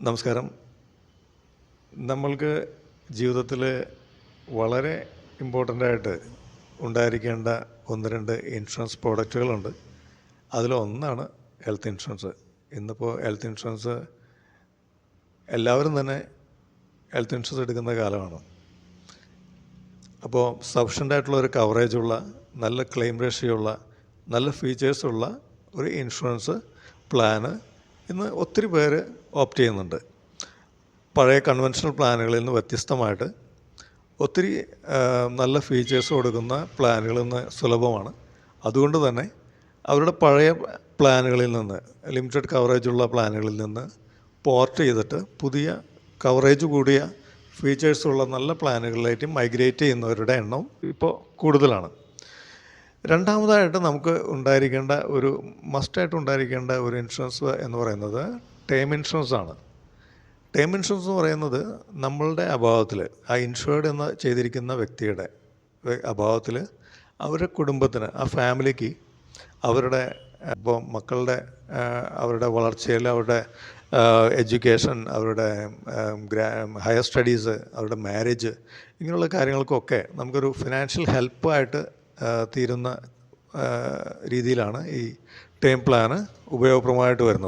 നമസ്കാരം. നമ്മൾക്ക് ജീവിതത്തിൽ വളരെ ഇമ്പോർട്ടൻ്റായിട്ട് ഉണ്ടായിരിക്കേണ്ട ഒന്ന് രണ്ട് ഇൻഷുറൻസ് പ്രോഡക്റ്റുകളുണ്ട്. അതിലൊന്നാണ് ഹെൽത്ത് ഇൻഷുറൻസ്. ഇന്നിപ്പോൾ ഹെൽത്ത് ഇൻഷുറൻസ് എല്ലാവരും തന്നെ ഹെൽത്ത് ഇൻഷുറൻസ് എടുക്കുന്ന കാലമാണ്. അപ്പോൾ സഫിഷ്യൻ്റായിട്ടുള്ള ഒരു കവറേജുള്ള, നല്ല ക്ലെയിം റേഷ്യോ ഉള്ള, നല്ല ഫീച്ചേഴ്സുള്ള ഒരു ഇൻഷുറൻസ് പ്ലാന് ഇന്ന് ഒത്തിരി പേര് ഓപ്റ്റ് ചെയ്യുന്നുണ്ട്. പഴയ കൺവെൻഷണൽ പ്ലാനുകളിൽ നിന്ന് വ്യത്യസ്തമായിട്ട് ഒത്തിരി നല്ല ഫീച്ചേഴ്സ് കൊടുക്കുന്ന പ്ലാനുകൾ ഇന്ന് സുലഭമാണ്. അതുകൊണ്ട് തന്നെ അവരുടെ പഴയ പ്ലാനുകളിൽ നിന്ന്, ലിമിറ്റഡ് കവറേജുള്ള പ്ലാനുകളിൽ നിന്ന് പോർട്ട് ചെയ്തിട്ട് പുതിയ കവറേജ് കൂടിയ ഫീച്ചേഴ്സുള്ള നല്ല പ്ലാനുകളിലേക്ക് മൈഗ്രേറ്റ് ചെയ്യുന്നവരുടെ എണ്ണം ഇപ്പോൾ കൂടുതലാണ്. രണ്ടാമതായിട്ട് നമുക്ക് ഉണ്ടായിരിക്കേണ്ട ഒരു മസ്റ്റായിട്ട് ഉണ്ടായിരിക്കേണ്ട ഒരു ഇൻഷുറൻസ് എന്ന് പറയുന്നത് ടേം ഇൻഷുറൻസ് ആണ്. ടേം ഇൻഷുറൻസ് എന്ന് പറയുന്നത് നമ്മളുടെ അഭാവത്തിൽ, ആ ഇൻഷുർഡ് എന്ന് ചെയ്തിരിക്കുന്ന വ്യക്തിയുടെ അഭാവത്തിൽ അവരുടെ കുടുംബത്തിന്, ആ ഫാമിലിക്ക് അവരുടെ ഇപ്പോൾ മക്കളുടെ അവരുടെ വളർച്ചയിൽ, അവരുടെ എഡ്യൂക്കേഷൻ, അവരുടെ ഹയർ സ്റ്റഡീസ്, അവരുടെ മാരേജ്, ഇങ്ങനെയുള്ള കാര്യങ്ങൾക്കൊക്കെ നമുക്കൊരു ഫിനാൻഷ്യൽ ഹെൽപ്പായിട്ട് തീരുന്ന രീതിയിലാണ് ഈ ടേം പ്ലാന് ഉപയോഗപ്രദമായിട്ട് വരുന്നത്.